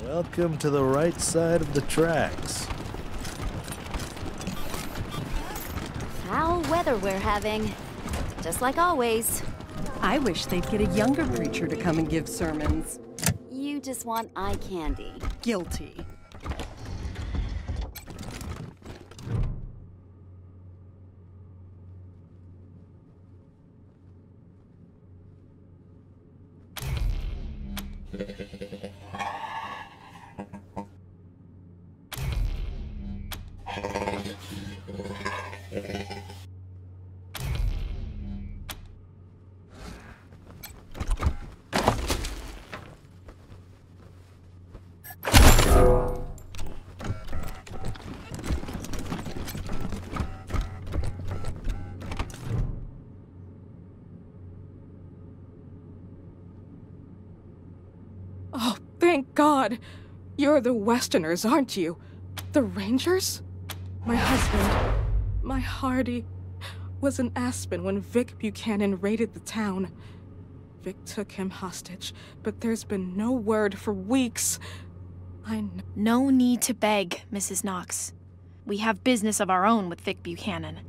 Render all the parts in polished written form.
Welcome to the right side of the tracks. Foul weather we're having. Just like always. I wish they'd get a younger preacher to come and give sermons. You just want eye candy. Guilty. Oh, thank God! You're the Westerners, aren't you? The Rangers? My husband, my Hardy, was in Aspen when Vic Buchanan raided the town. Vic took him hostage, but there's been no word for weeks. No need to beg, Mrs. Knox. We have business of our own with Vic Buchanan.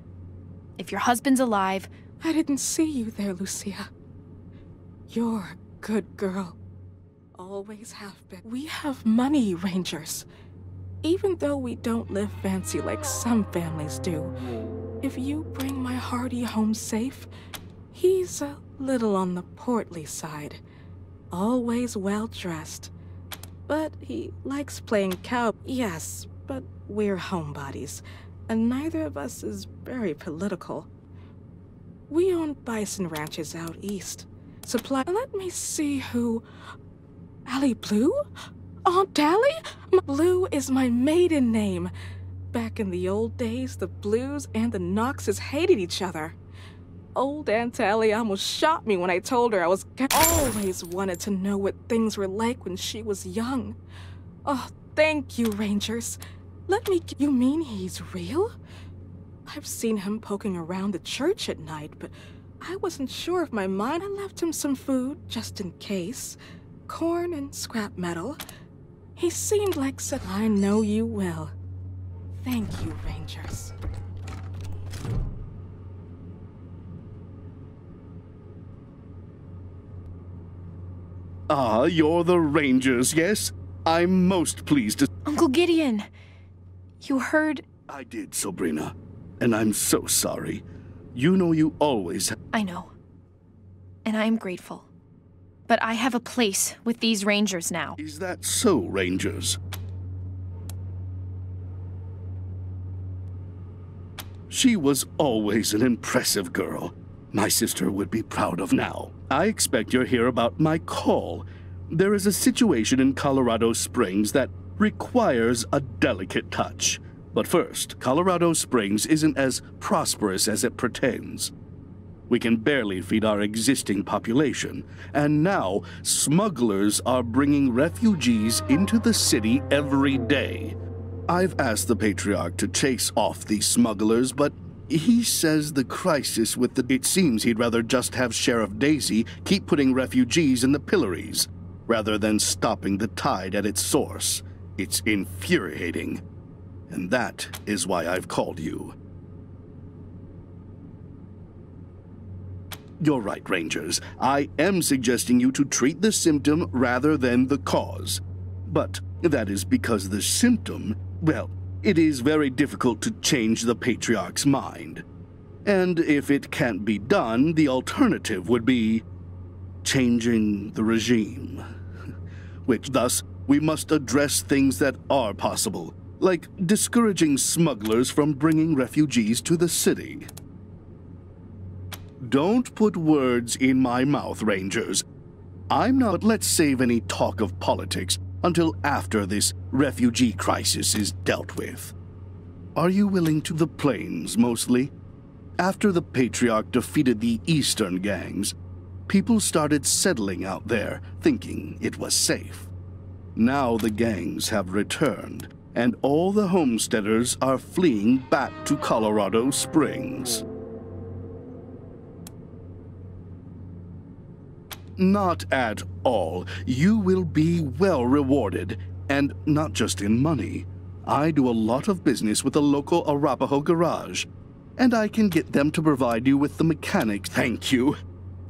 If your husband's alive... I didn't see you there, Lucia. You're a good girl. Always have been. We have money, Rangers. Even though we don't live fancy like some families do, if you bring my Hardy home safe, he's a little on the portly side. Always well-dressed. But he likes playing cow. Yes, but we're homebodies, and neither of us is very political. We own bison ranches out east. Let me see who... Allie Blue? Aunt Allie? Blue is my maiden name. Back in the old days, the Blues and the Knoxes hated each other. Old Aunt Allie almost shot me when I told her I was... Always wanted to know what things were like when she was young. Oh, thank you, Rangers. Let me... You mean he's real? I've seen him poking around the church at night, but I wasn't sure of my mind. I left him some food, just in case. Corn and scrap metal. He seemed like such... I know you will. Thank you, Rangers. Ah, you're the Rangers, yes? I'm most pleased to... Uncle Gideon, you heard... I did, Sabrina, and I'm so sorry. You know you always... I know. And I am grateful. But I have a place with these Rangers now. Is that so, Rangers? She was always an impressive girl. My sister would be proud of now. I expect you're here about my call. There is a situation in Colorado-Springs that requires a delicate touch. But first, Colorado-Springs isn't as prosperous as it pretends. We can barely feed our existing population, and now smugglers are bringing refugees into the city every day. I've asked the Patriarch to chase off these smugglers, but he says the crisis with the... It seems he'd rather just have Sheriff Daisy keep putting refugees in the pillories, rather than stopping the tide at its source. It's infuriating. And that is why I've called you. You're right, Rangers. I am suggesting you to treat the symptom rather than the cause. But that is because the symptom, well, it is very difficult to change the Patriarch's mind. And if it can't be done, the alternative would be changing the regime. Which, thus, we must address things that are possible, like discouraging smugglers from bringing refugees to the city. Don't put words in my mouth, Rangers. I'm not... But let's save any talk of politics until after this refugee crisis is dealt with. Are you willing to... The plains, mostly? After the Patriarch defeated the eastern gangs, people started settling out there, thinking it was safe. Now the gangs have returned, and all the homesteaders are fleeing back to Colorado-Springs. Not at all. You will be well rewarded. And not just in money. I do a lot of business with a local Arapaho garage, and I can get them to provide you with the mechanics. Thank you.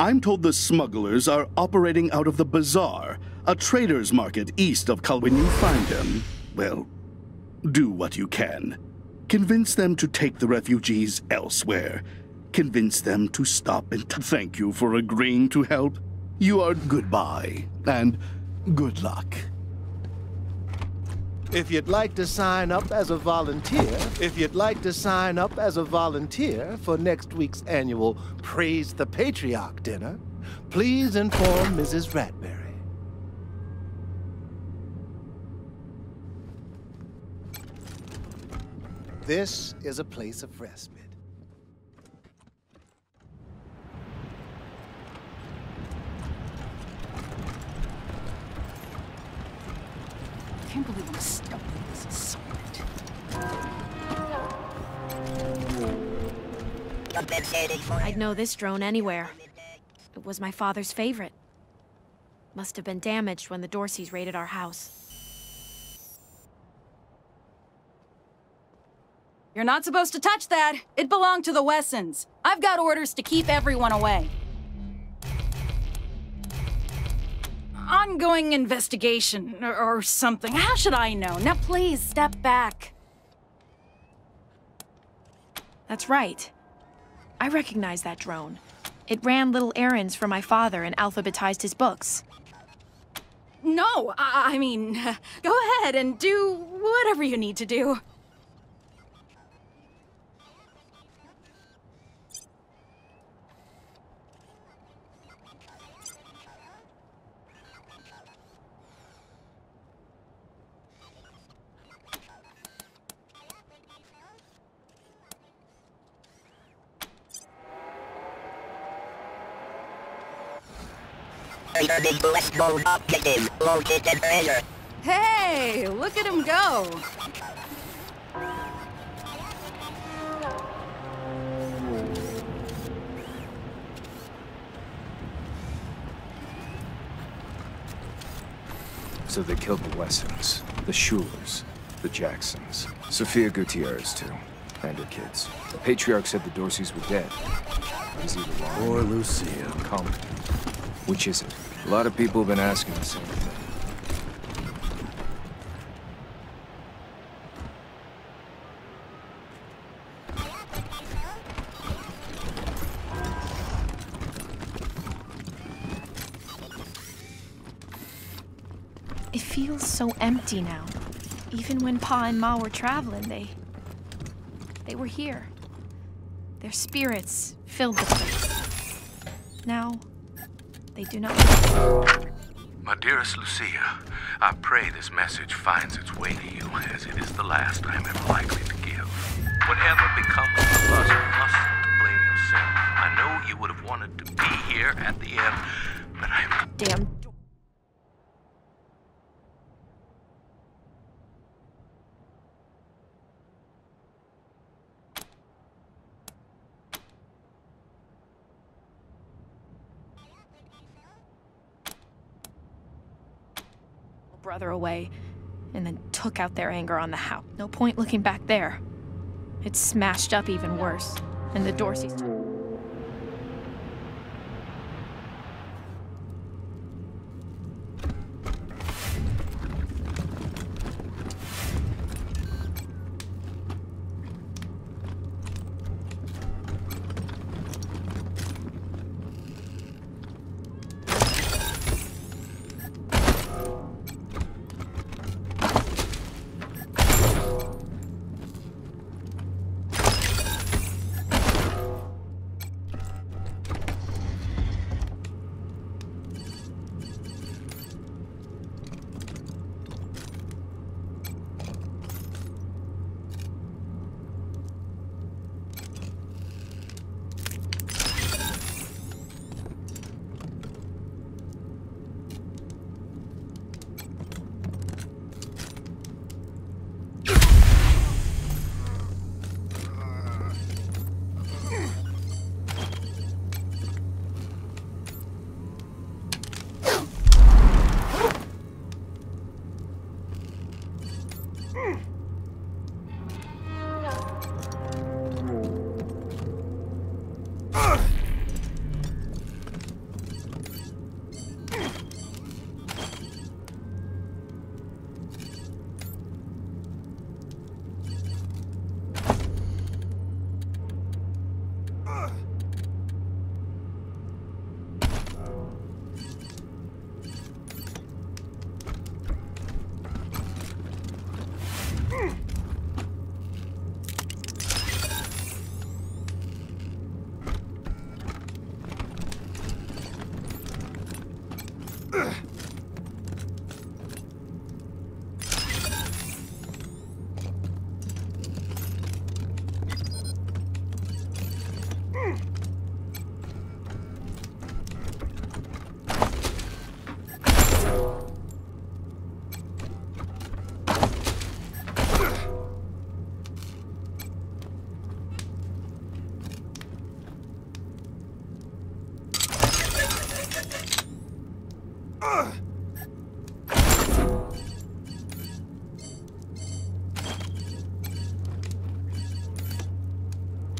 I'm told the smugglers are operating out of the bazaar, a trader's market east of When you find them, well, do what you can. Convince them to take the refugees elsewhere. Convince them to stop and thank you for agreeing to help. You are goodbye, and good luck. If you'd like to sign up as a volunteer, for next week's annual Praise the Patriarch dinner, please inform Mrs. Ratberry. This is a place of respite. I can't believe I'm stuck with this assignment. I'd know this drone anywhere. It was my father's favorite. Must have been damaged when the Dorseys raided our house. You're not supposed to touch that. It belonged to the Wessons. I've got orders to keep everyone away. Ongoing investigation or something. How should I know? Now please, step back. That's right. I recognize that drone. It ran little errands for my father and alphabetized his books. No, I mean, go ahead and do whatever you need to do. Hey, look at him go! So they killed the Wessons, the Schulers, the Jacksons, Sophia Gutierrez too, and her kids. The Patriarch said the Dorseys were dead. Is he the wrong? Poor Lucia. Come. Which is it? A lot of people have been asking the same thing. It feels so empty now. Even when Pa and Ma were traveling, they were here. Their spirits filled the place. Now, they do not. My dearest Lucia, I pray this message finds its way to you, as it is the last I am ever likely to give. Whatever becomes of us, you mustn't blame yourself. I know you would have wanted to be here at the end, but I'm... Damn. Brother away, and then took out their anger on the house. No point looking back there. It's smashed up even worse, and the Dorseys...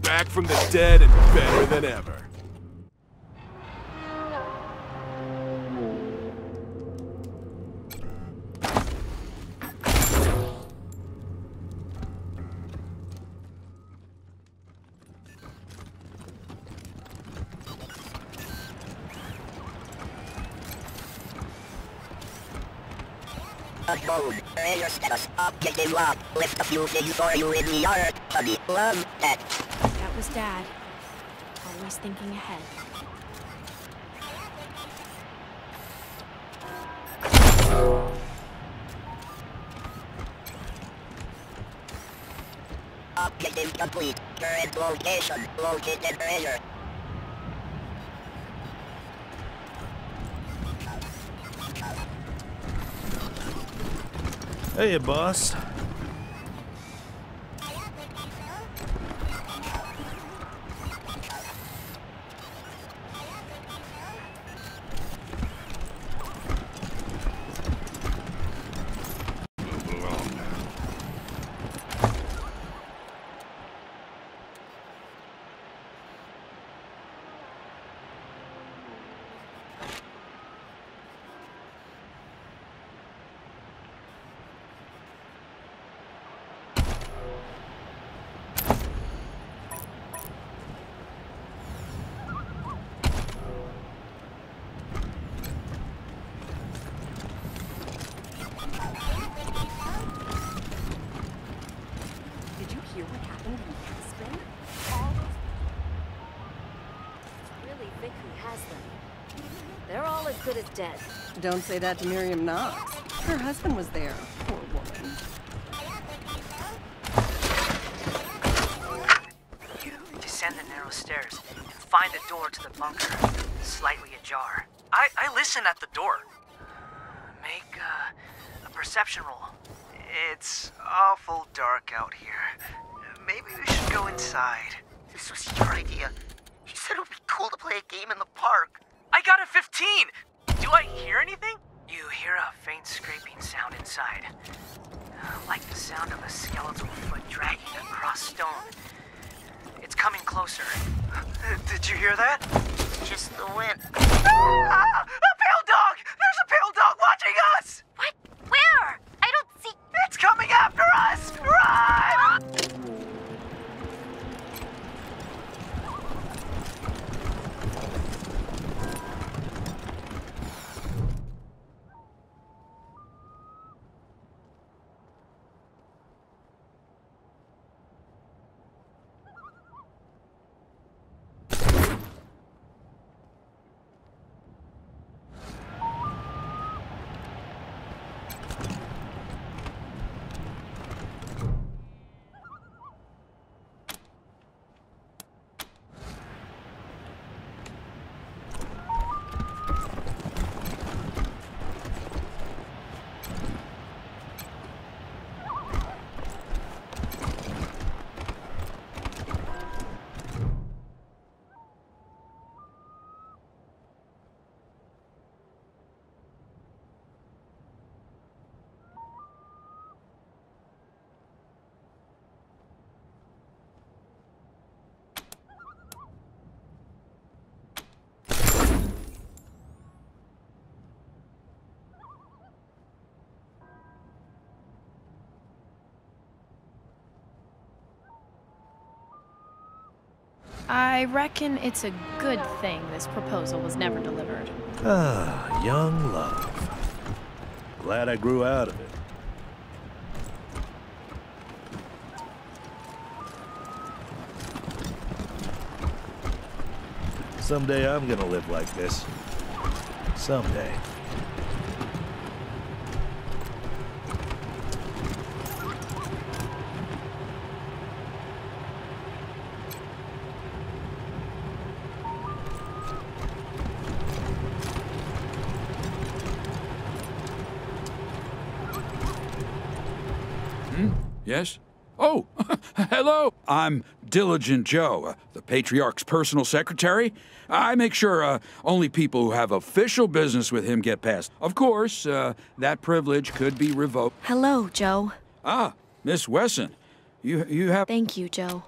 back from the dead and better than ever. Raise your status, objective lock, lift a few things for you in the yard, honey, love that. That was Dad. Always thinking ahead. Objective complete. Current location, located treasure. Hey, boss. Dead. Don't say that to Miriam Knox. Her husband was there. Poor woman. You descend the narrow stairs and find the door to the bunker, slightly ajar. I listen at the door. Make a perception roll. It's awful dark out here. Maybe we should go inside. This was your idea. You said it would be cool to play a game in the park. I got a 15! Do I hear anything? You hear a faint scraping sound inside. Like the sound of a skeletal foot dragging across stone. It's coming closer. Did you hear that? Just the wind. Ah! A pale dog! There's a pale dog watching us! What? Where? I don't see... It's coming after us! Run! I reckon it's a good thing this proposal was never delivered. Ah, young love. Glad I grew out of it. Someday I'm gonna live like this. Someday. Yes? Oh, hello. I'm Diligent Joe, the Patriarch's personal secretary. I make sure only people who have official business with him get past. Of course, that privilege could be revoked. Hello, Joe. Ah, Miss Wesson. You have... Thank you, Joe.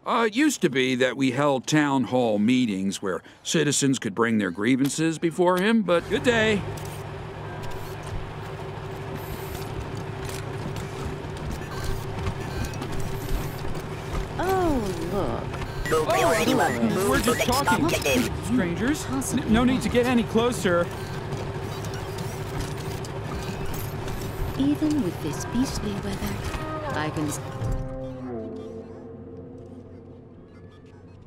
It used to be that we held town hall meetings where citizens could bring their grievances before him, but good day. We're just talking, strangers. No need to get any closer. Even with this beastly weather, I can...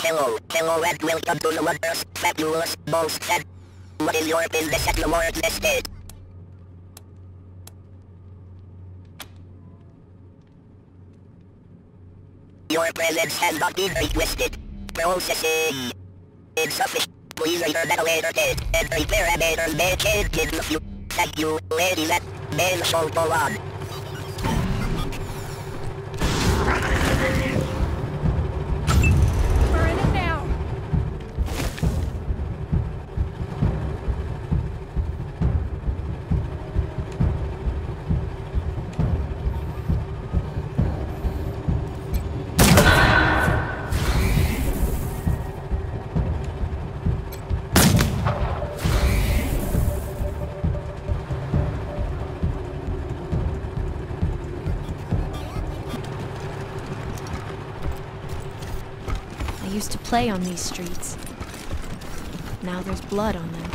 Hello, and welcome to the wondrous, fabulous, most sad. What is your business at the word listed? Your presence has not been requested. Processing. Insufficient. Please return at a later date and prepare a better mechanic in the future. Thank you, ladies and men, shall go on. We're in it now. I used to play on these streets. Now there's blood on them.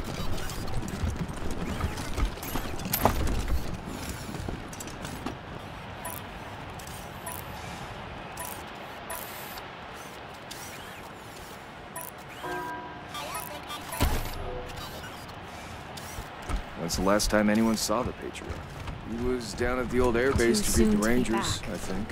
That's the last time anyone saw the Patriarch. He was down at the old air base to greet the Rangers, I think.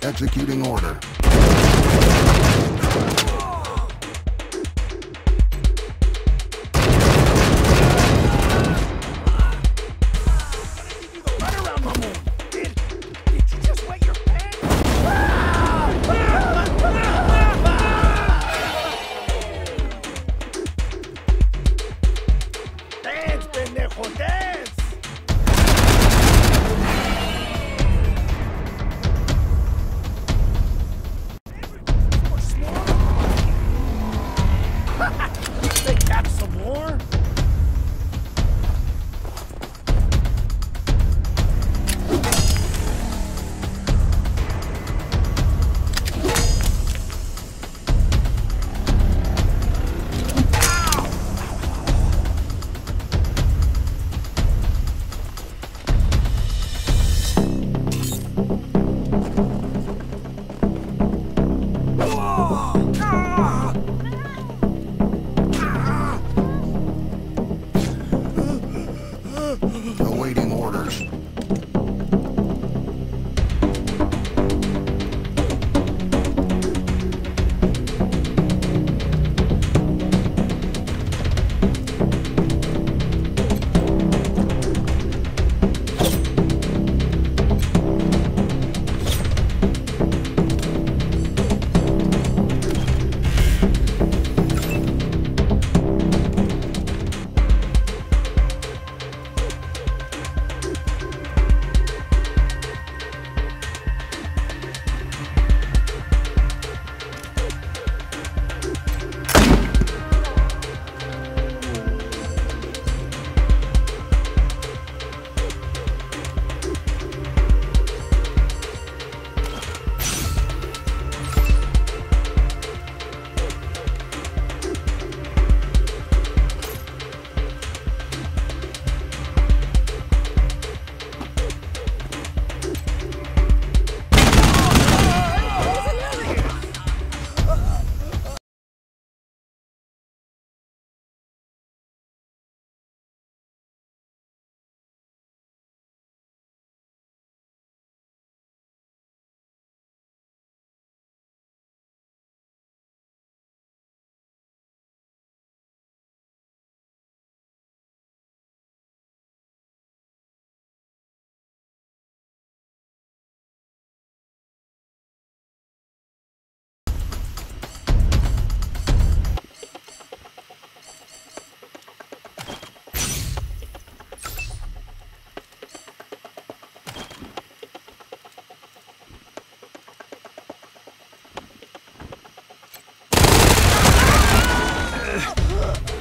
Executing order.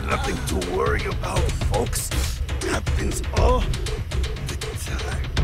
Nothing to worry about, folks. Happens all the time.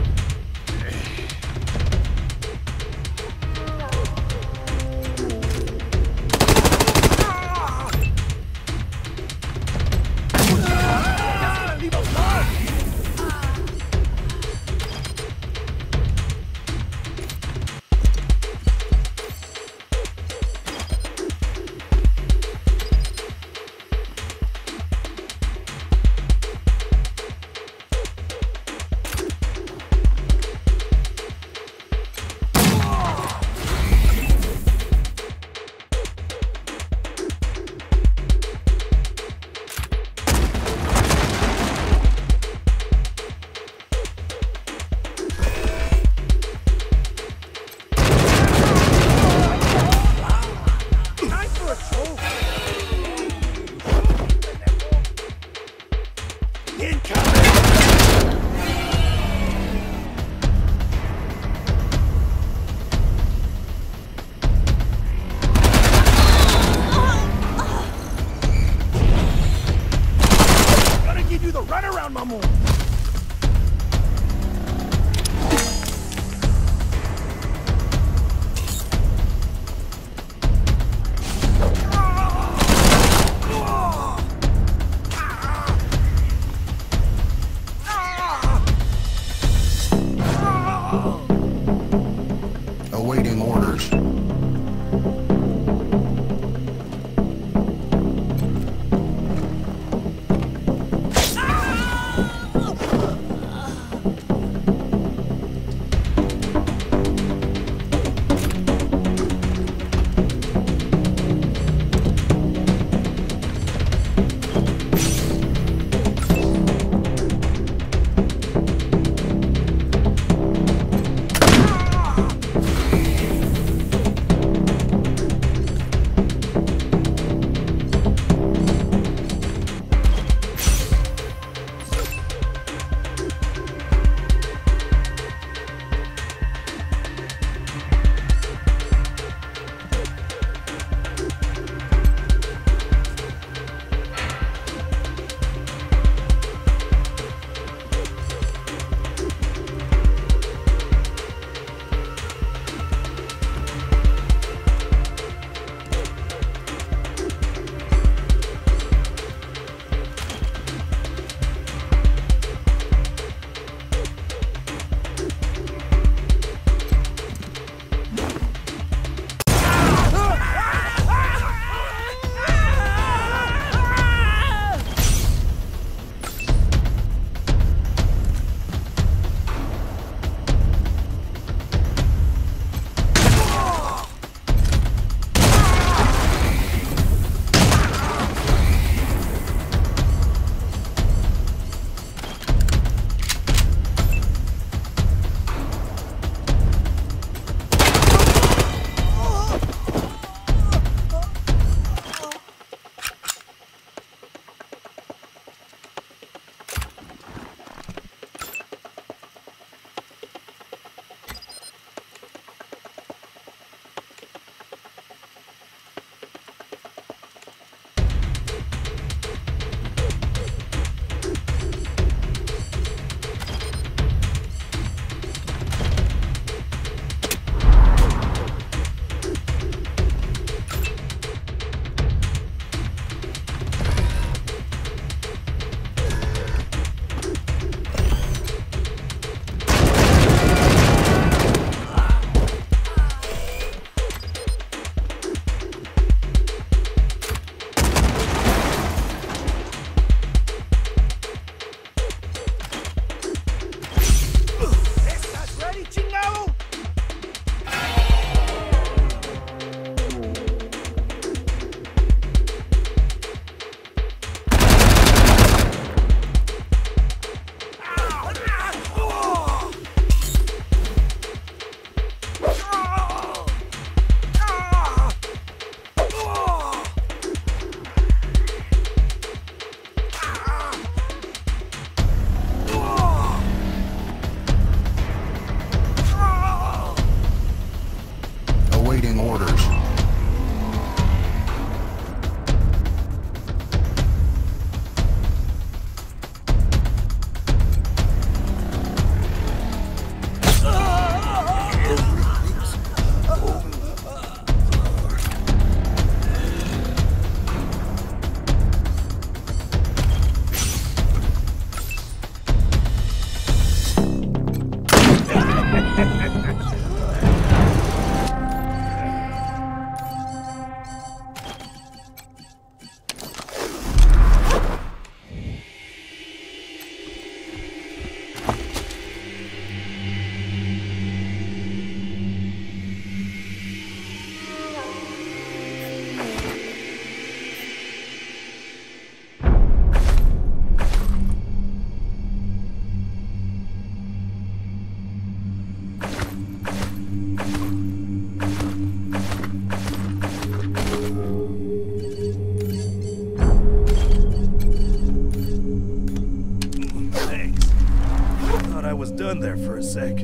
gun there for a sec.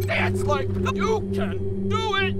It's like you can do it!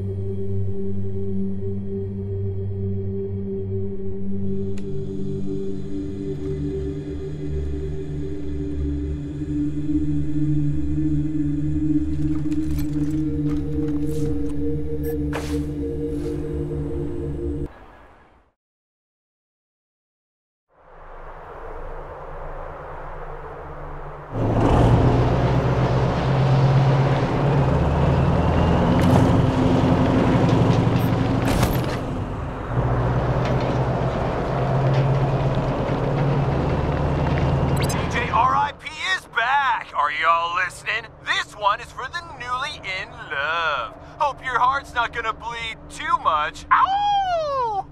Not gonna bleed too much. Ow!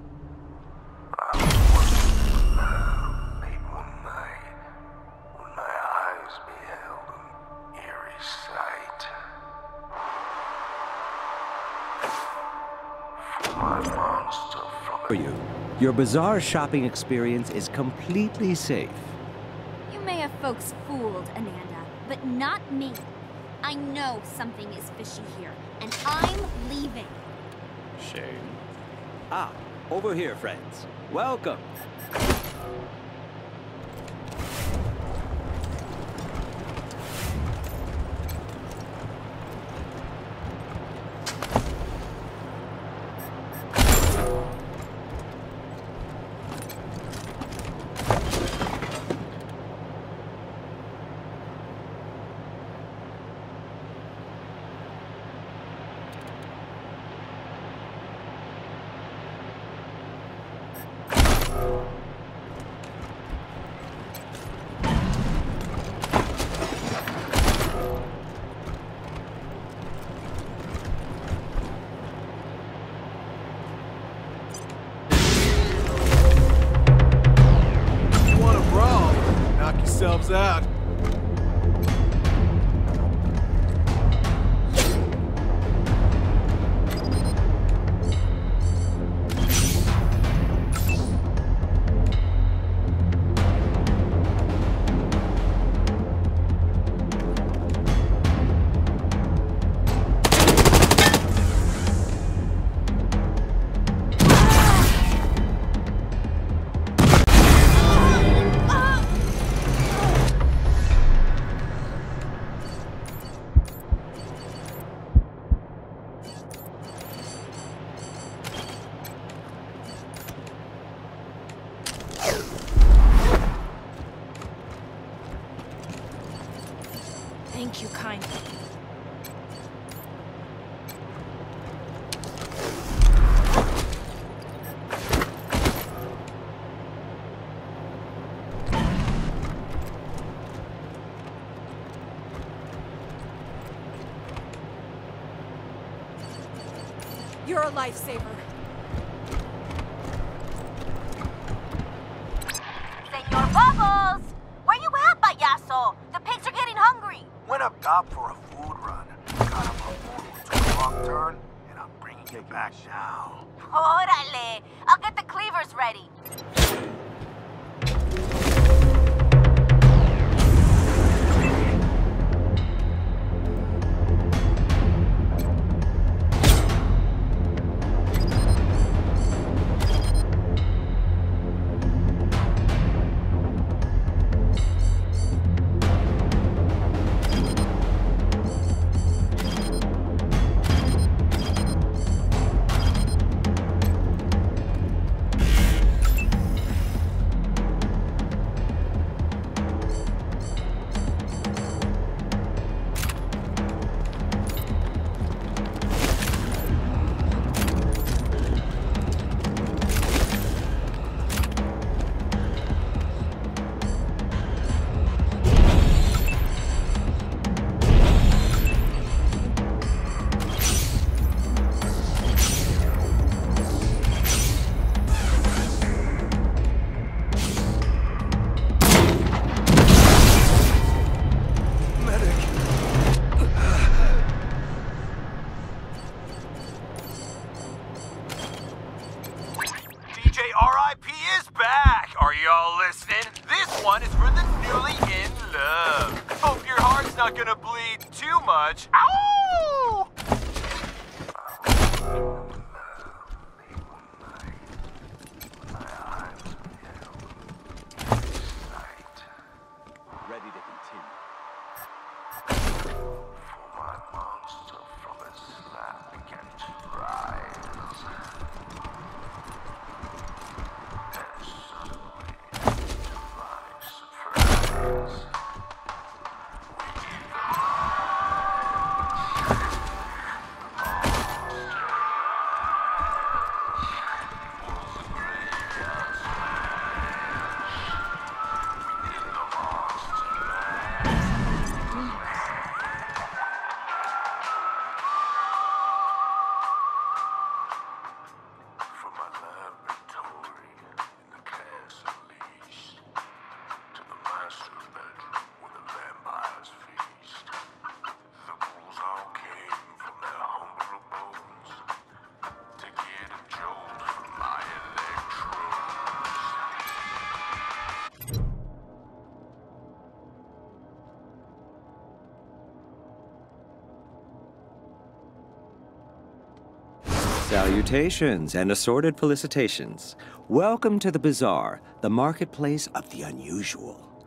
Late one night, when my eyes beheld an eerie sight. For my monster from For you, your bizarre shopping experience is completely safe. You may have folks fooled, Amanda, but not me. I know something is fishy here, and I'm leaving. Shame. Ah, over here, friends. Welcome. Out. Thank you kindly. You're a lifesaver. Senor Bubbles! Where you at, payaso? The pigs are getting hungry. Went up top for a food run. Got him a food took a wrong turn, and I'm bringing you back now. Órale! I'll get the cleavers ready. much. Ow! Ready to continue. My monster from his slab began to rise. And suddenly, to my surprise, Salutations and assorted felicitations. Welcome to the Bazaar, the marketplace of the unusual.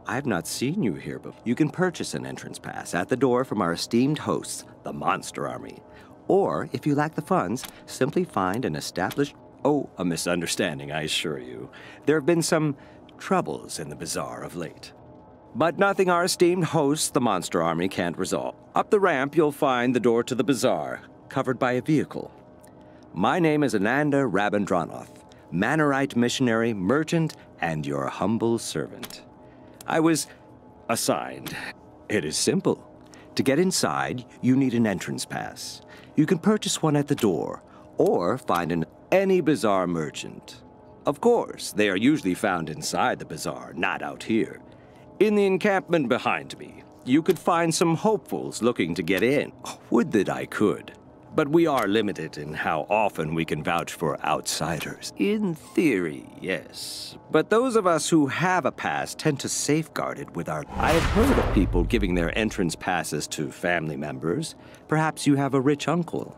I have not seen you here before. You can purchase an entrance pass at the door from our esteemed hosts, the Monster Army. Or, if you lack the funds, simply find an established... Oh, a misunderstanding, I assure you. There have been some troubles in the Bazaar of late. But nothing our esteemed hosts, the Monster Army, can't resolve. Up the ramp, you'll find the door to the Bazaar, covered by a vehicle. My name is Ananda Rabindranath, Manorite missionary, merchant, and your humble servant. I was assigned. It is simple. To get inside, you need an entrance pass. You can purchase one at the door, or find any bazaar merchant. Of course, they are usually found inside the bazaar, not out here. In the encampment behind me, you could find some hopefuls looking to get in. Would that I could. But we are limited in how often we can vouch for outsiders. In theory, yes. But those of us who have a pass tend to safeguard it with our... I have heard of people giving their entrance passes to family members. Perhaps you have a rich uncle.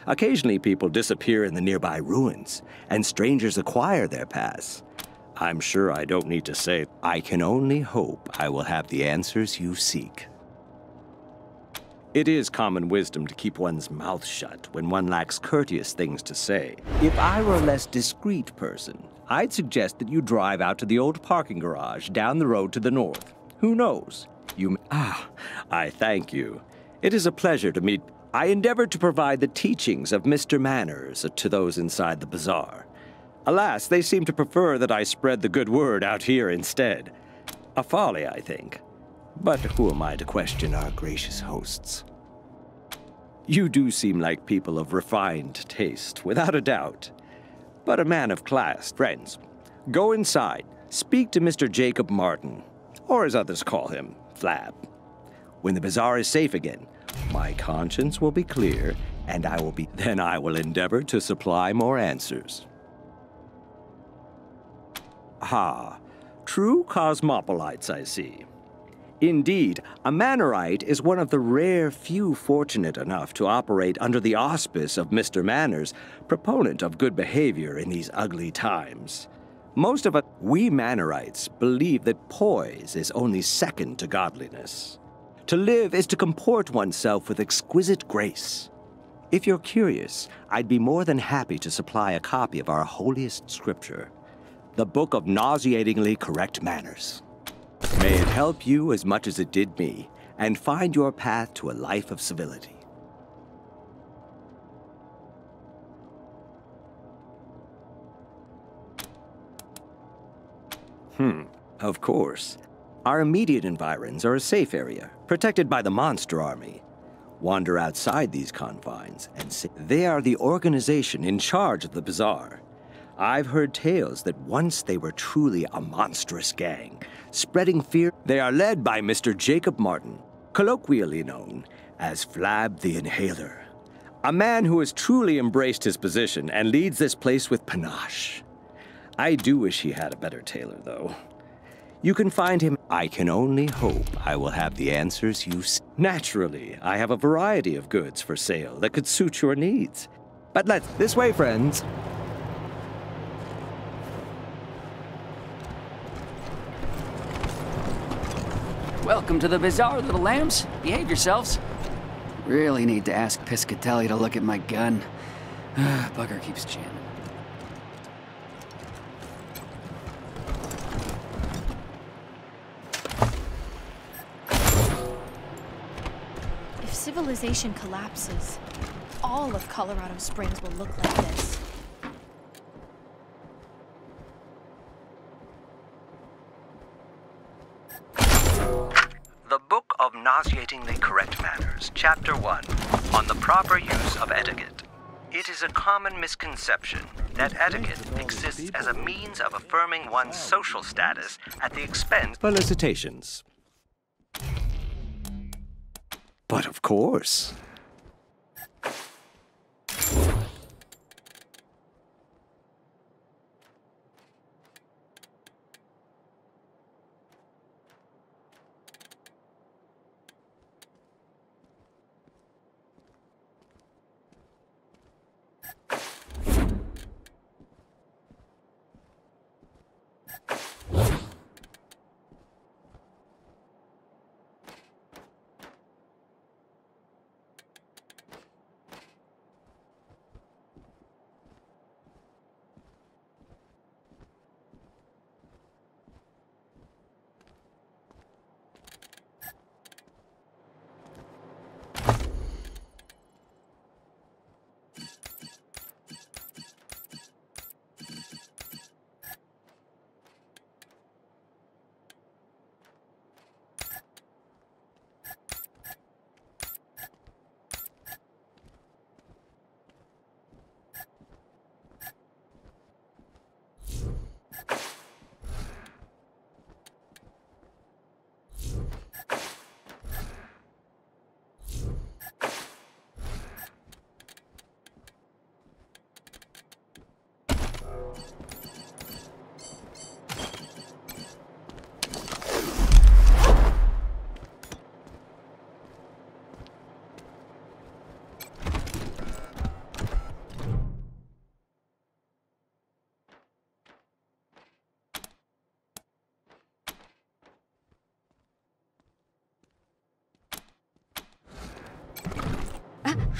Occasionally people disappear in the nearby ruins, and strangers acquire their pass. I'm sure I don't need to say, I can only hope I will have the answers you seek. It is common wisdom to keep one's mouth shut when one lacks courteous things to say. If I were a less discreet person, I'd suggest that you drive out to the old parking garage down the road to the north. Who knows? I thank you. It is a pleasure to meet. I endeavored to provide the teachings of Mr. Manners to those inside the bazaar. Alas, they seem to prefer that I spread the good word out here instead. A folly, I think. But who am I to question our gracious hosts? You do seem like people of refined taste, without a doubt. But a man of class. Friends, go inside, speak to Mr. Jacob Martin, or as others call him, Flab. When the bazaar is safe again, my conscience will be clear, and then I will endeavor to supply more answers. True cosmopolites, I see. Indeed, a Manorite is one of the rare few fortunate enough to operate under the auspice of Mr. Manners, proponent of good behavior in these ugly times. Most of us, we Manorites, believe that poise is only second to godliness. To live is to comport oneself with exquisite grace. If you're curious, I'd be more than happy to supply a copy of our holiest scripture, the Book of Nauseatingly Correct Manners. May it help you as much as it did me, and find your path to a life of civility. Of course. Our immediate environs are a safe area, protected by the Monster Army. Wander outside these confines and see they are the organization in charge of the bazaar. I've heard tales that once they were truly a monstrous gang, spreading fear. They are led by Mr. Jacob Martin, colloquially known as Flab the Inhaler. A man who has truly embraced his position and leads this place with panache. I do wish he had a better tailor, though. You can find him. I can only hope I will have the answers you seek. Naturally, I have a variety of goods for sale that could suit your needs. But let's this way, friends. Welcome to the bazaar, little lambs. Behave yourselves. Really need to ask Piscatelli to look at my gun. Bugger keeps jamming. If civilization collapses, all of Colorado Springs will look like this. The Book of Nauseatingly Correct Manners, Chapter 1, on the proper use of etiquette. It is a common misconception that etiquette exists as a means of affirming one's social status at the expense. Felicitations. But of course.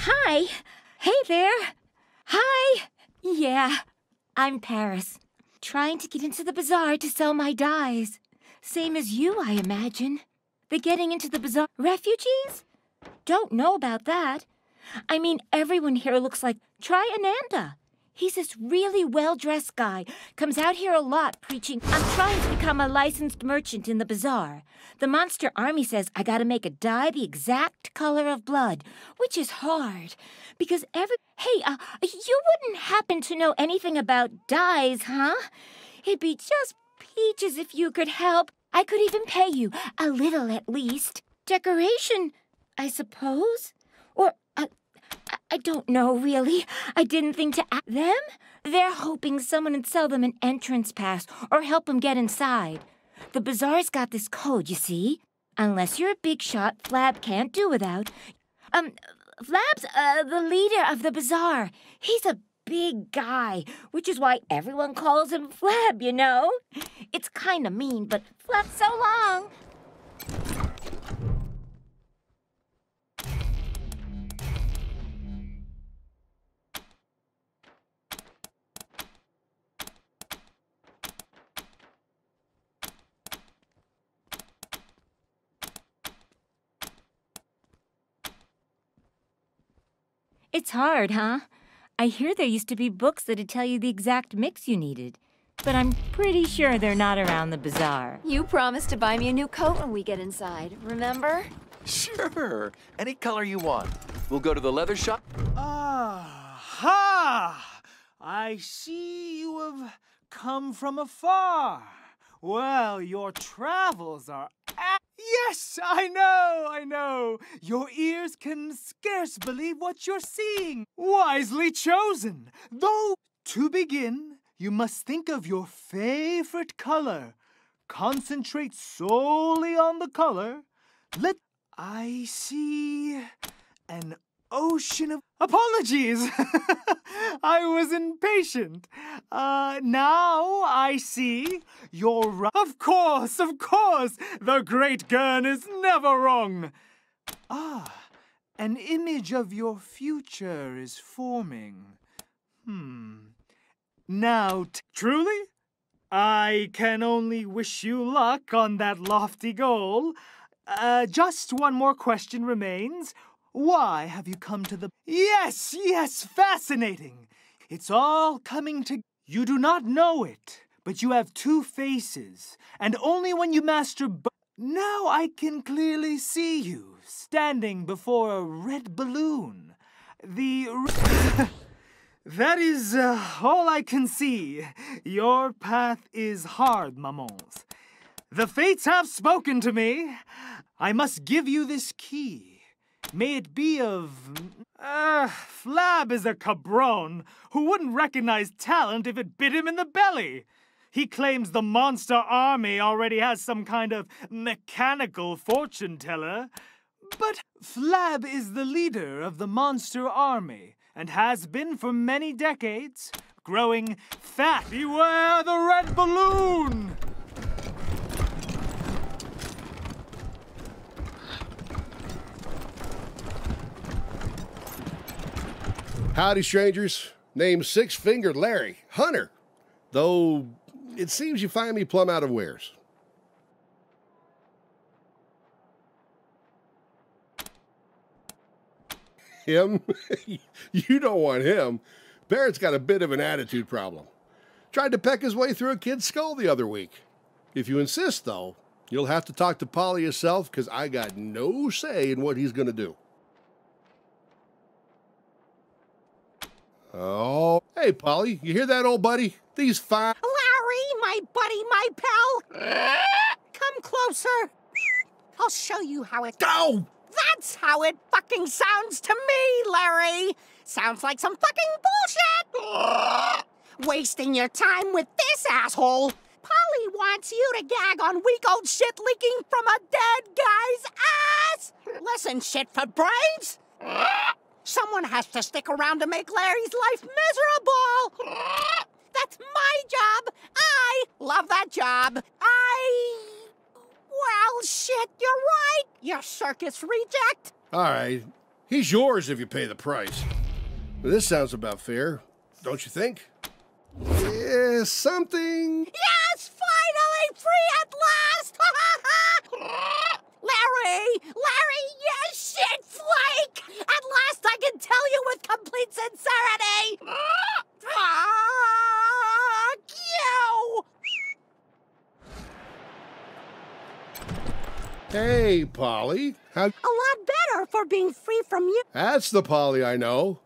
Hi. Hey there. Hi. Yeah, I'm Paris. Trying to get into the bazaar to sell my dyes. Same as you, I imagine. The getting into the bazaar. Refugees? Don't know about that. I mean, everyone here looks like... Try Ananda. He's this really well-dressed guy. Comes out here a lot preaching, I'm trying to become a licensed merchant in the bazaar. The monster army says I gotta make a dye the exact color of blood, which is hard. Because Hey, you wouldn't happen to know anything about dyes, huh? It'd be just peaches if you could help. I could even pay you, a little at least. Decoration, I suppose? Or, I don't know, really. I didn't think to ask them. They're hoping someone would sell them an entrance pass or help them get inside. The bazaar's got this code, you see. Unless you're a big shot, Flab can't do without. Flab's, the leader of the bazaar. He's a big guy, which is why everyone calls him Flab, you know? It's kinda mean, but Flab, so long. It's hard, huh? I hear there used to be books that'd tell you the exact mix you needed. But I'm pretty sure they're not around the bazaar. You promised to buy me a new coat when we get inside, remember? Sure. Any color you want. We'll go to the leather shop. Aha! I see you have come from afar. Well, your travels are... Yes, I know. Your ears can scarce believe what you're seeing. Wisely chosen. Though, to begin, you must think of your favorite color. concentrate solely on the color, I see an ocean of apologies. I was impatient. Now I see you're right. Of course, the great Gurn is never wrong. An image of your future is forming. Now, truly, I can only wish you luck on that lofty goal. Just one more question remains. Why have you come to the... Yes, fascinating. It's all coming to... You do not know it, but you have two faces, and only when you master both... Now I can clearly see you, standing before a red balloon. That is all I can see. Your path is hard, mamons. The fates have spoken to me. I must give you this key. May it be of... Flab is a cabron who wouldn't recognize talent if it bit him in the belly. He claims the monster army already has some kind of mechanical fortune teller. But Flab is the leader of the monster army and has been for many decades, growing fat. Beware the red balloon! Howdy, strangers. Name's Six-Fingered Larry, Hunter. Though, it seems you find me plumb out of wares. Him? You don't want him. Barrett's got a bit of an attitude problem. Tried to peck his way through a kid's skull the other week. If you insist, though, you'll have to talk to Polly yourself, because I got no say in what he's going to do. Oh, hey, Polly, you hear that, old buddy? These fine... Larry, my buddy, my pal. Come closer. I'll show you how it... Oh! That's how it fucking sounds to me, Larry. Sounds like some fucking bullshit. Wasting your time with this asshole. Polly wants you to gag on weak old shit leaking from a dead guy's ass. Listen, shit for brains. Someone has to stick around to make Larry's life miserable. That's my job. I love that job. Well, shit, you're right. You circus reject. All right. He's yours if you pay the price. This sounds about fair, don't you think? Yeah, something... Yes, finally free at last! Larry, you shit flake! At last I can tell you with complete sincerity! Fuck you! Hey, Polly. A lot better for being free from you. That's the Polly I know.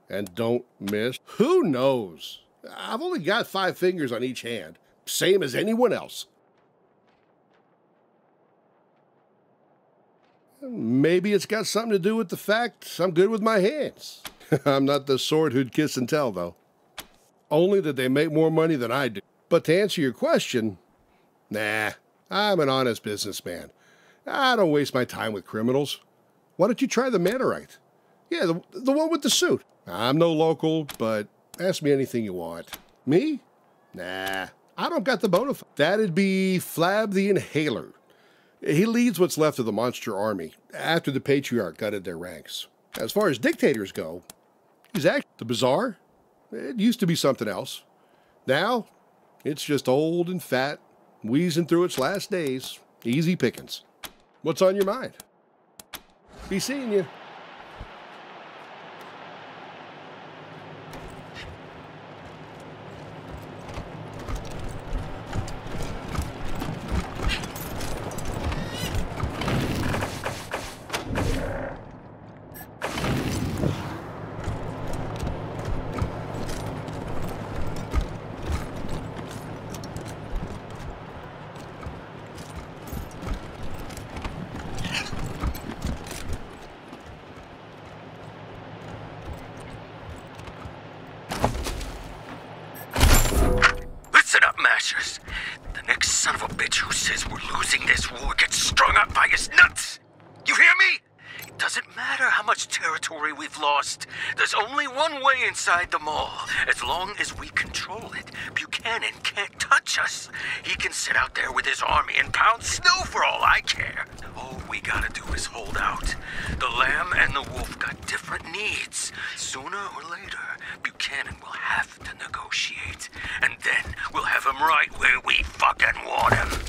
And don't miss. Who knows? I've only got 5 fingers on each hand. Same as anyone else. Maybe it's got something to do with the fact I'm good with my hands. I'm not the sort who'd kiss and tell, though. Only that they make more money than I do. But to answer your question, nah, I'm an honest businessman. I don't waste my time with criminals. Why don't you try the Mannerite? Yeah, the one with the suit. I'm no local, but ask me anything you want. Me? Nah, I don't got the bona fide. That'd be Flab the Inhaler. He leads what's left of the monster army after the Patriarch gutted their ranks. As far as dictators go, he's actually the Bazaar. It used to be something else. Now, it's just old and fat, wheezing through its last days. Easy pickings. What's on your mind? Be seeing you. son of a bitch who says we're losing this war gets strung up by his nuts. You hear me? It doesn't matter how much territory we've lost. There's only one way inside the mall. As long as we control it, Buchanan can't touch us. He can sit out there with his army and pound snow for all I care. All we gotta do is hold out. The lamb and the wolf got different needs. Sooner or later, Buchanan will have to negotiate. And then we'll have him right where we fucking want him.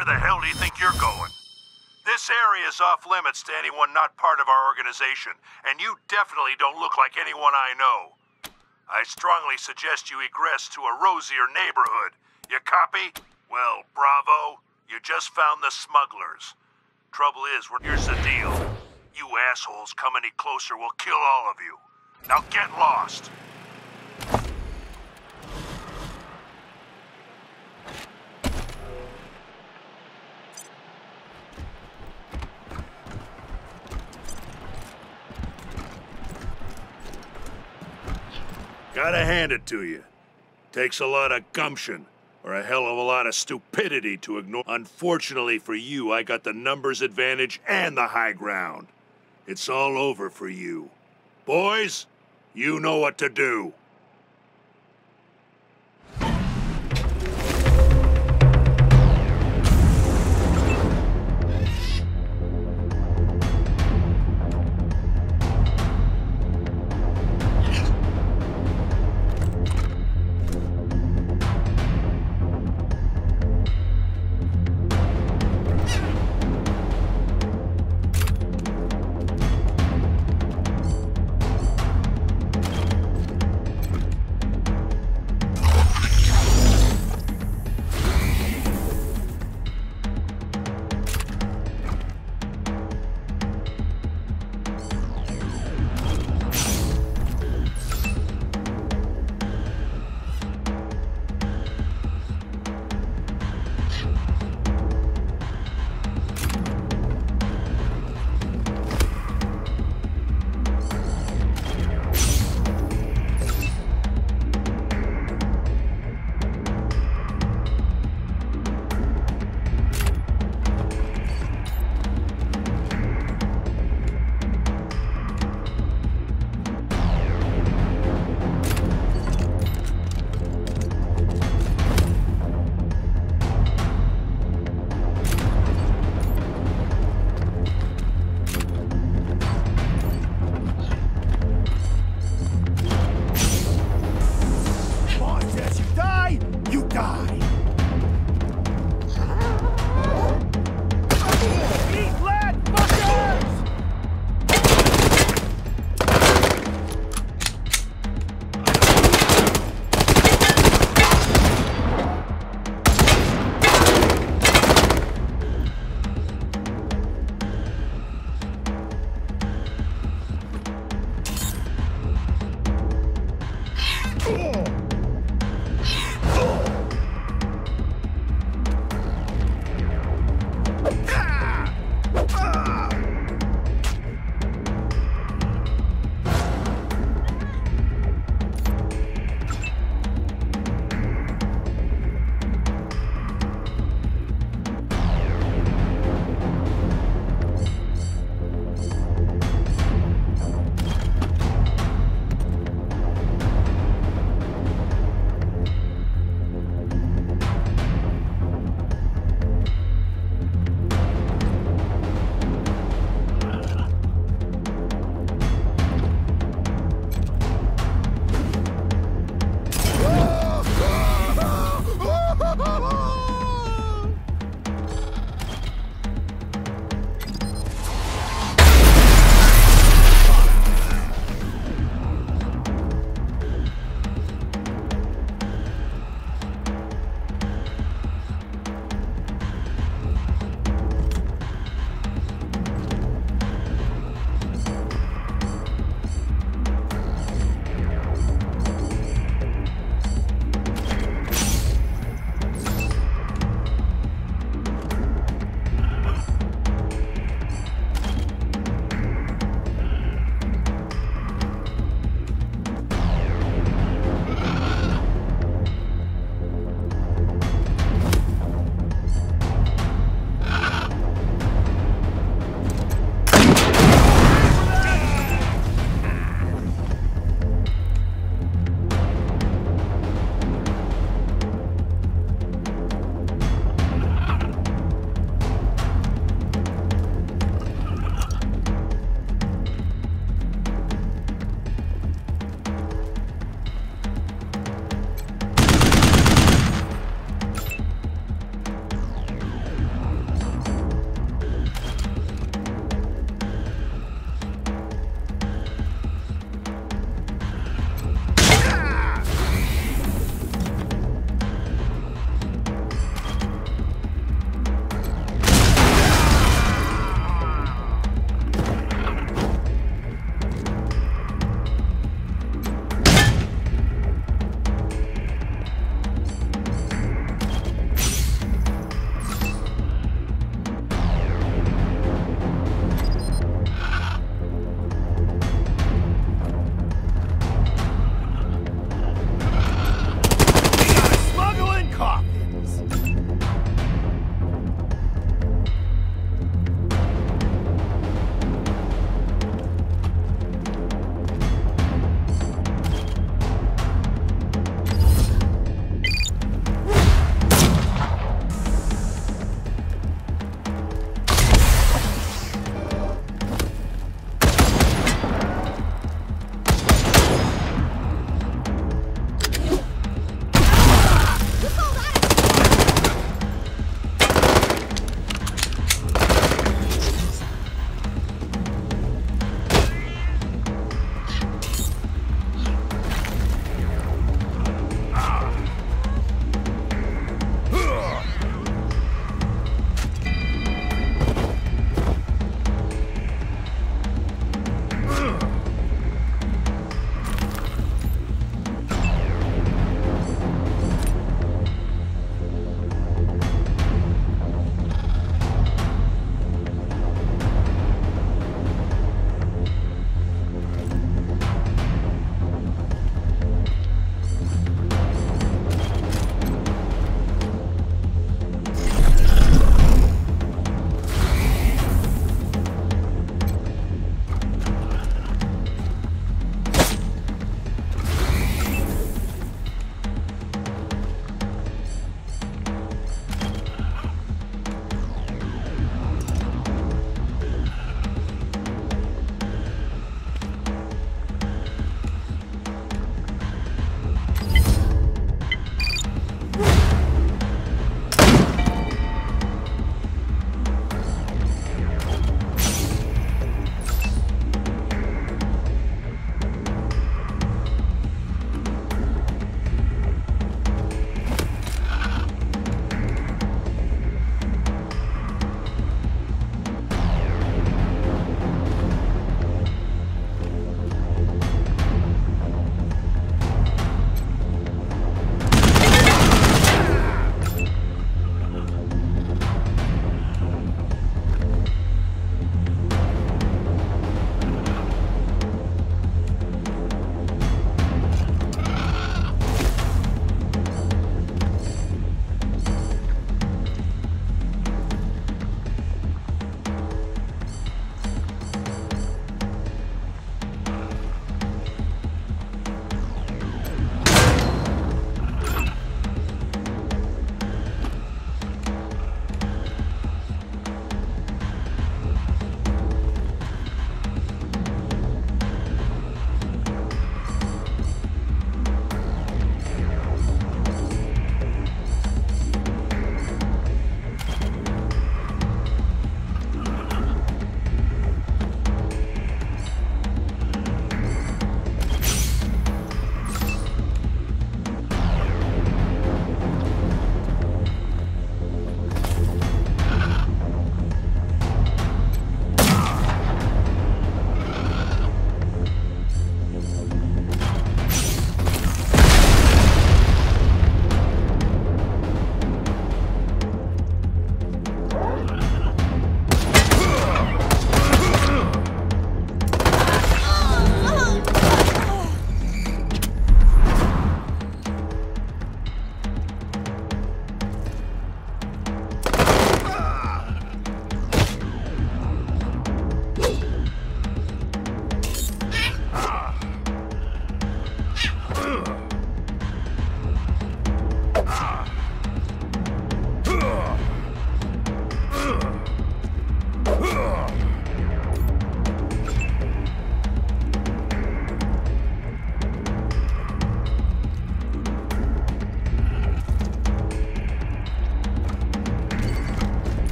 Where the hell do you think you're going? This area is off limits to anyone not part of our organization, and you definitely don't look like anyone I know. I strongly suggest you egress to a rosier neighborhood. You copy? Well, bravo. You just found the smugglers. Trouble is, here's the deal. You assholes come any closer, we'll kill all of you. Now get lost. Gotta hand it to you. Takes a lot of gumption, or a hell of a lot of stupidity to ignore. Unfortunately for you, I got the numbers advantage and the high ground. It's all over for you. Boys, you know what to do.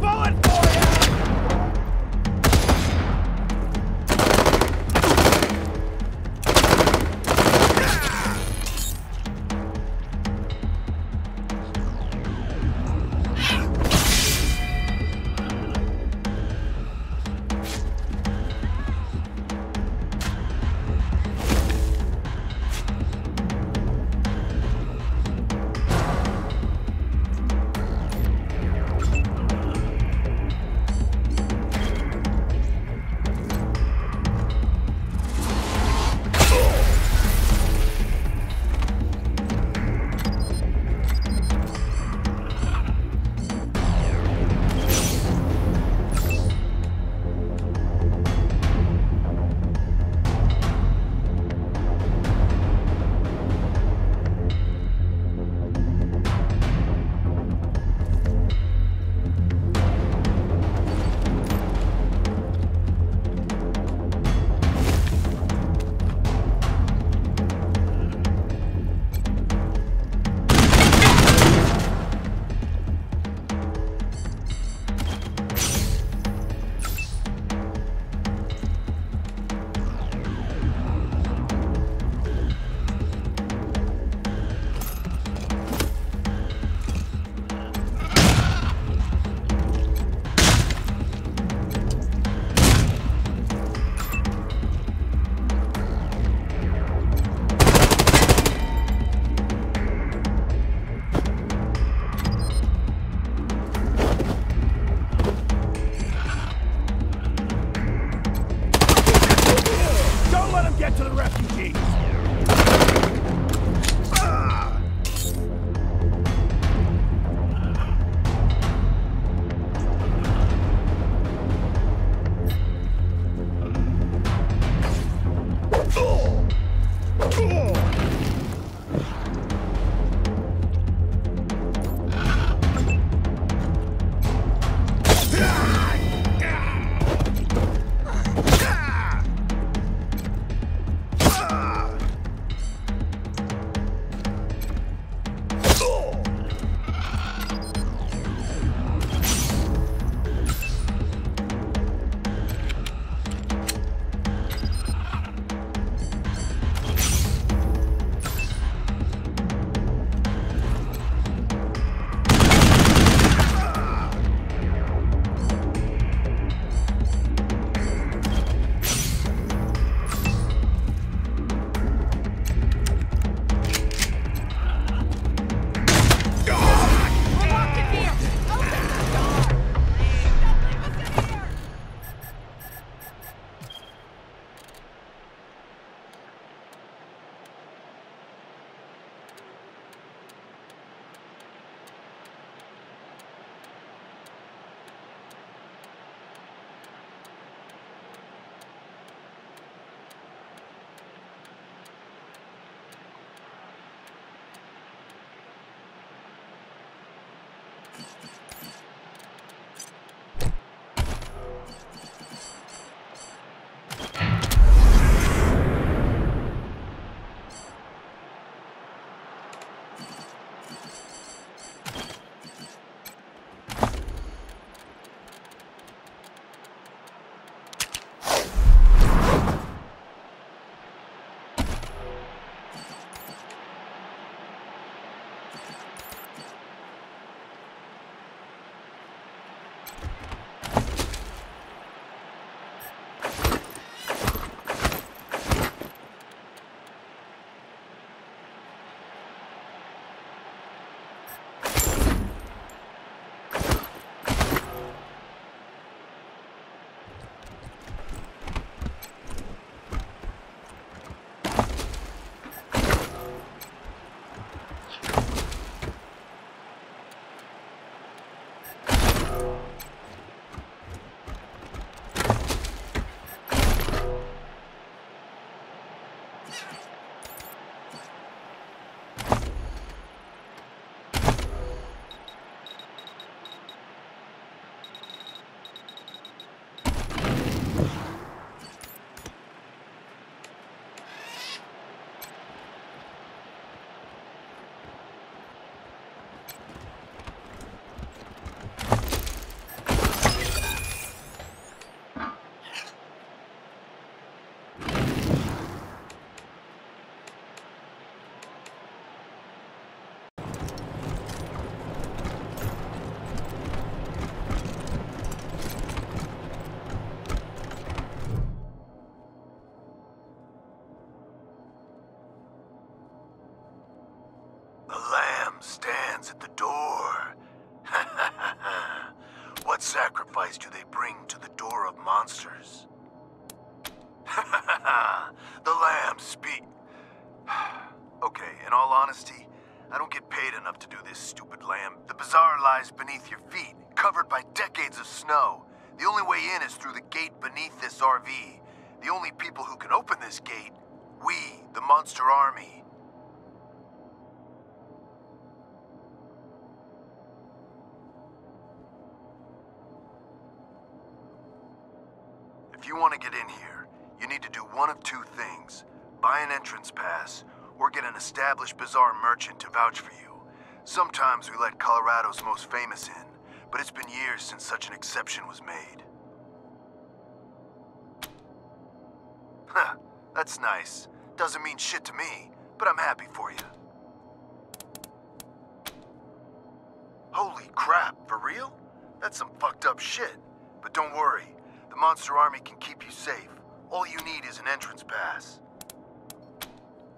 bullet for you! supplies do they bring to the door of monsters? The lambs speak. Okay, in all honesty, I don't get paid enough to do this, stupid lamb. The bazaar lies beneath your feet, covered by decades of snow. The only way in is through the gate beneath this RV. The only people who can open this gate, we, the monster army. If you want to get in here, you need to do one of two things. Buy an entrance pass, or get an established bazaar merchant to vouch for you. Sometimes we let Colorado's most famous in, but it's been years since such an exception was made. Huh, that's nice. Doesn't mean shit to me, but I'm happy for you. Holy crap, for real? That's some fucked up shit. But don't worry, the Monster Army can keep you safe. All you need is an entrance pass.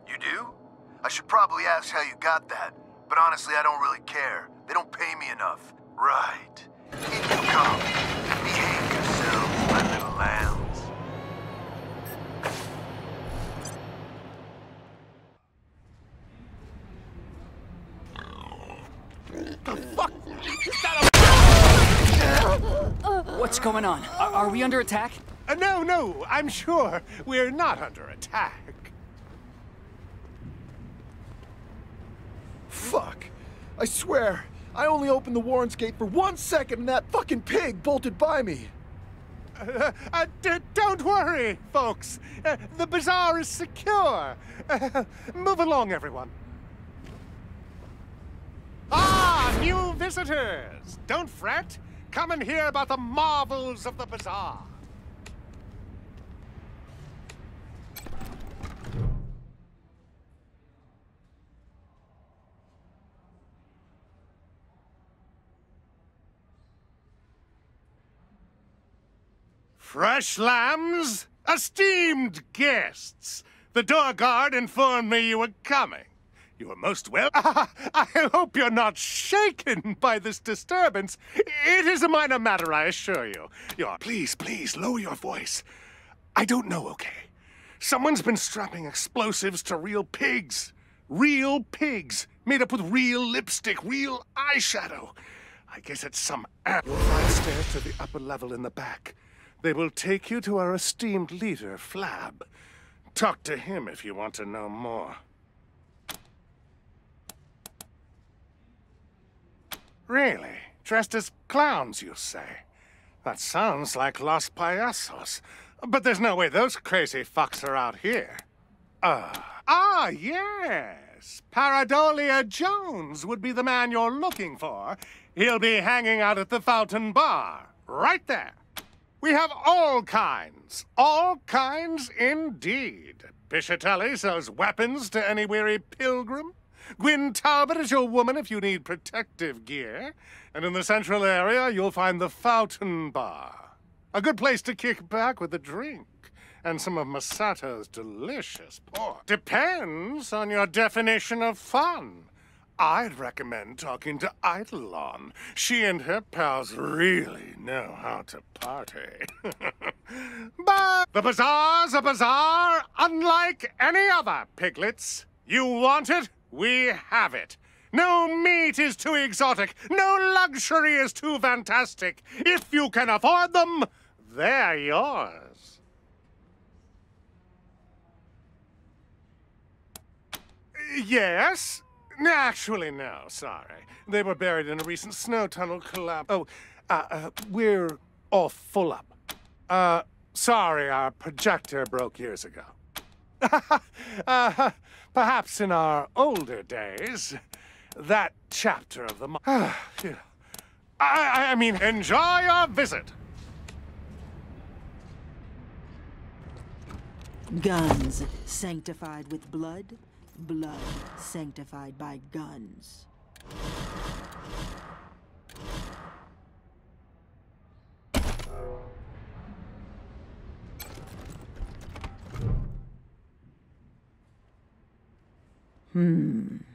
You do? I should probably ask how you got that, but honestly I don't really care. They don't pay me enough. Right. In you come. Behave yourselves, my little lambs. The fuck? What's going on? Are we under attack? No, I'm sure we're not under attack. Fuck. I swear, I only opened the Warren's gate for 1 second and that fucking pig bolted by me. Don't worry, folks. The bazaar is secure. Move along, everyone. Ah, new visitors. Don't fret. Come and hear about the marvels of the bazaar. Fresh lambs, esteemed guests. The door guard informed me you were coming. You are most well. I hope you're not shaken by this disturbance. It is a minor matter, I assure you. Please, lower your voice. I don't know, okay? Someone's been strapping explosives to real pigs. Real pigs, made up with real lipstick, real eyeshadow. I guess it's some app. You'll find stairs to the upper level in the back. They will take you to our esteemed leader, Flab. Talk to him if you want to know more. Really? Dressed as clowns, you say? That sounds like Los Payasos. But there's no way those crazy fucks are out here. Yes. Paradolia Jones would be the man you're looking for. He'll be hanging out at the Fountain Bar. Right there. We have all kinds indeed. Piscitelli sells weapons to any weary pilgrim. Gwyn Talbot is your woman if you need protective gear. And in the central area, you'll find the Fountain Bar. A good place to kick back with a drink and some of Masato's delicious pork. Depends on your definition of fun. I'd recommend talking to Eidolon. She and her pals really know how to party. But the bazaar's a bazaar unlike any other, piglets. You want it? We have it. No meat is too exotic. No luxury is too fantastic. If you can afford them, they're yours. Yes? Actually, no, sorry. They were buried in a recent snow tunnel collapse. We're all full up. Sorry, our projector broke years ago. Perhaps in our older days, that chapter of the... I mean, enjoy your visit. Guns sanctified with blood, blood sanctified by guns.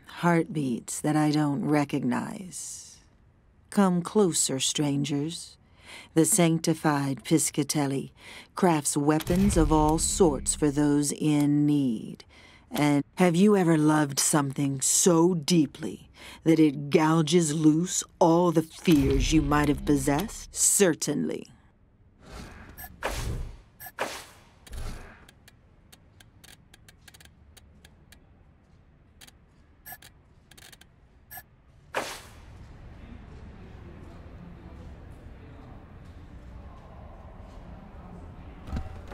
Heartbeats that I don't recognize. Come closer, strangers. the sanctified Piscatelli, crafts weapons of all sorts for those in need. And have you ever loved something so deeply that it gouges loose all the fears you might have possessed? Certainly.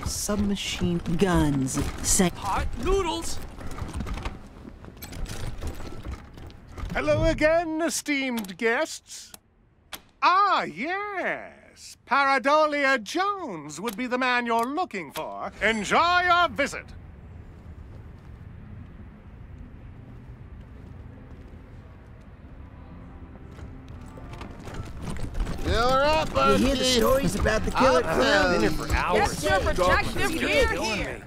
Submachine guns. Hot noodles! Hello again, esteemed guests. Ah, yes. Paradolia Jones would be the man you're looking for. Enjoy your visit. You hear the stories about the killer clown? Been here for hours. Get your protective gear here!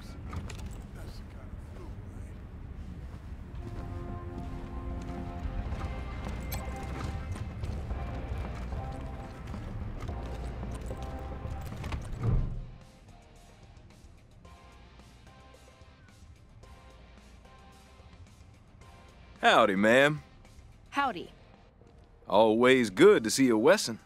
Howdy, ma'am. Howdy. Always good to see a Wesson.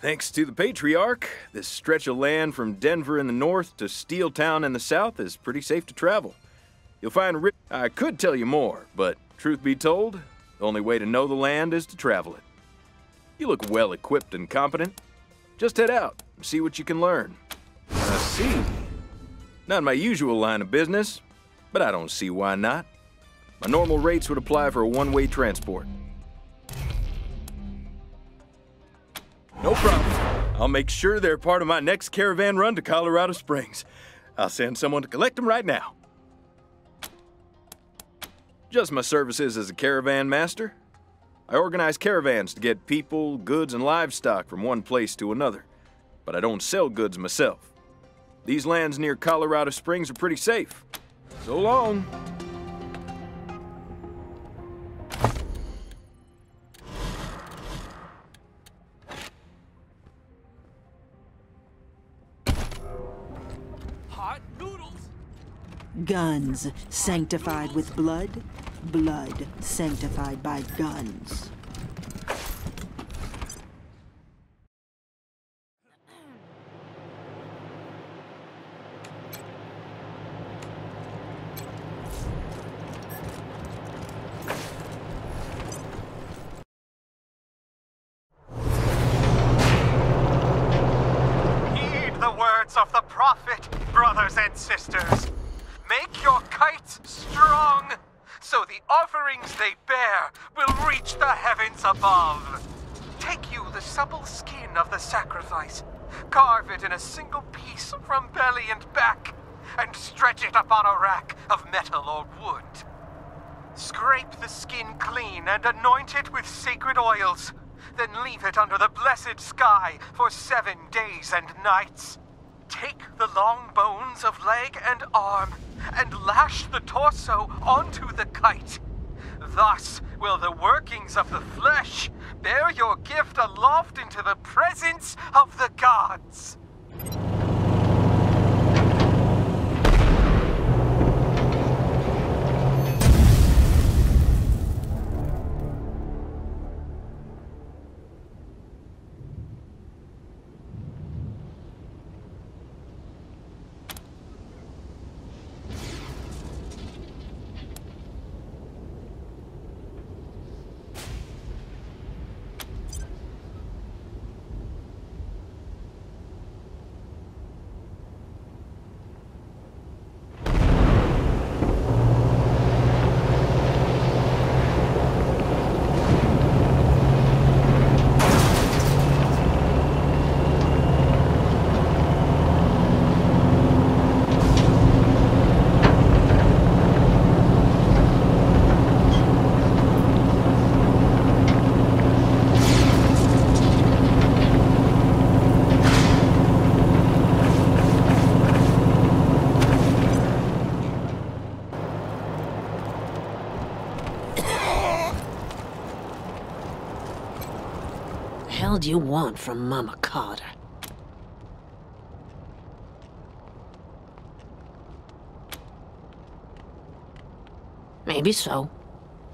Thanks to the Patriarch, this stretch of land from Denver in the north to Steeltown in the south is pretty safe to travel. You'll find I could tell you more, but truth be told, the only way to know the land is to travel it. You look well equipped and competent. Just head out and see what you can learn. I see. Not my usual line of business, but I don't see why not. My normal rates would apply for a one-way transport. No problem. I'll make sure they're part of my next caravan run to Colorado-Springs. I'll send someone to collect them right now. Just my services as a caravan master. I organize caravans to get people, goods, and livestock from one place to another. But I don't sell goods myself. These lands near Colorado Springs are pretty safe. So long. Hot noodles! Guns sanctified with blood, blood sanctified by guns. Of the prophet, brothers and sisters. Make your kites strong, so the offerings they bear will reach the heavens above. Take you the supple skin of the sacrifice, carve it in a single piece from belly and back, and stretch it upon a rack of metal or wood. Scrape the skin clean and anoint it with sacred oils, then leave it under the blessed sky for 7 days and nights. Take the long bones of leg and arm and lash the torso onto the kite. Thus will the workings of the flesh bear your gift aloft into the presence of the gods. hell do you want from Mama Carter? Maybe so.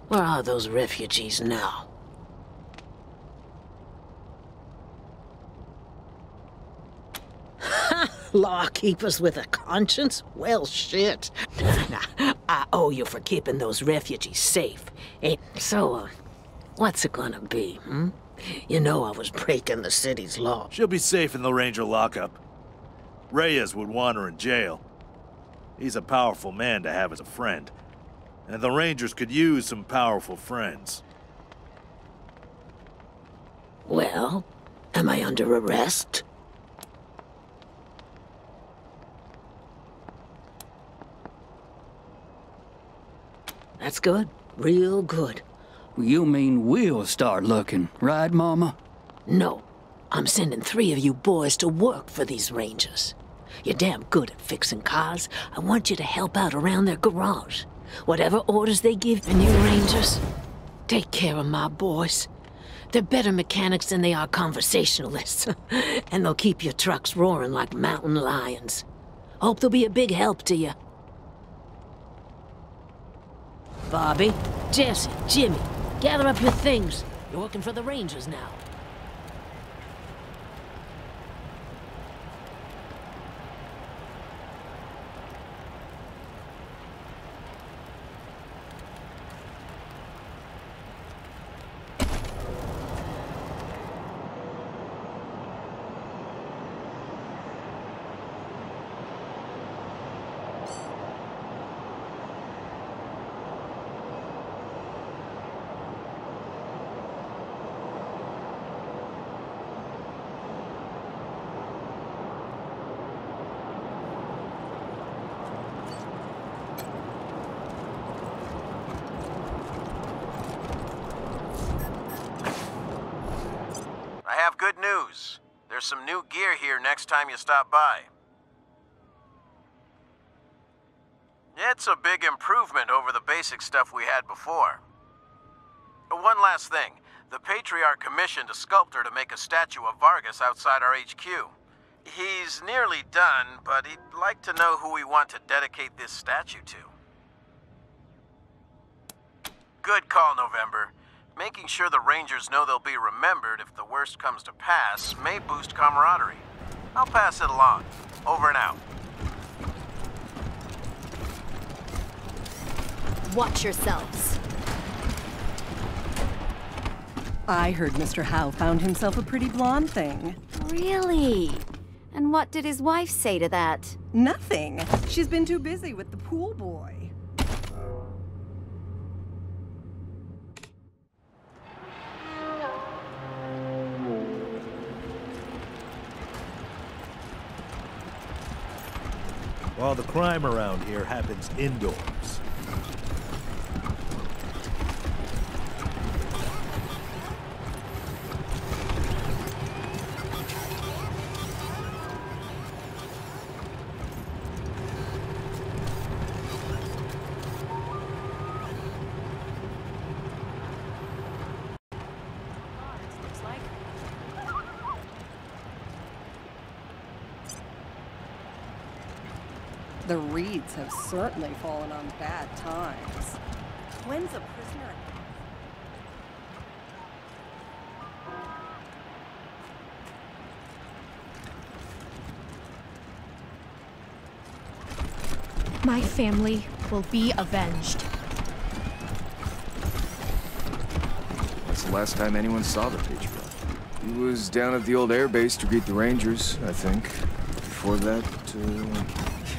Where are those refugees now? Lawkeepers with a conscience? Well, shit. I owe you for keeping those refugees safe. So, what's it gonna be, hmm? You know I was breaking the city's law. She'll be safe in the Ranger lockup. Reyes would want her in jail. He's a powerful man to have as a friend. And the Rangers could use some powerful friends. Well, am I under arrest? That's good. Real good. You mean we'll start looking, right, Mama? No. I'm sending 3 of you boys to work for these Rangers. You're damn good at fixing cars. I want you to help out around their garage. Whatever orders they give the new Rangers, take care of my boys. They're better mechanics than they are conversationalists. And they'll keep your trucks roaring like mountain lions. Hope they'll be a big help to you. Bobby, Jesse, Jimmy, gather up your things. You're working for the Rangers now. I have good news. There's some new gear here next time you stop by. It's a big improvement over the basic stuff we had before. One last thing. The Patriarch commissioned a sculptor to make a statue of Vargas outside our HQ. He's nearly done, but he'd like to know who we want to dedicate this statue to. Good call, November. Making sure the Rangers know they'll be remembered if the worst comes to pass may boost camaraderie. I'll pass it along. Over and out. Watch yourselves. I heard Mr. Howe found himself a pretty blonde thing. Really? And what did his wife say to that? Nothing. She's been too busy with the pool boy. While the crime around here happens indoors. The Reeds have certainly fallen on bad times. When's a prisoner? My family will be avenged. That's the last time anyone saw the Patriot. He was down at the old airbase to greet the Rangers, I think. Before that,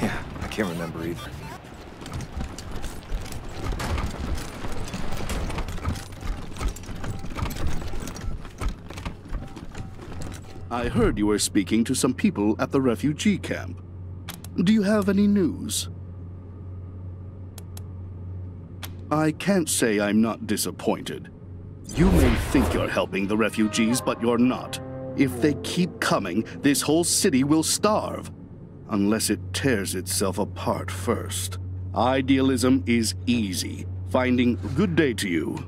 yeah, I can't remember either. I heard you were speaking to some people at the refugee camp. Do you have any news? I can't say I'm not disappointed. You may think you're helping the refugees, but you're not. If they keep coming, this whole city will starve. Unless it tears itself apart first. Idealism is easy. Good day to you.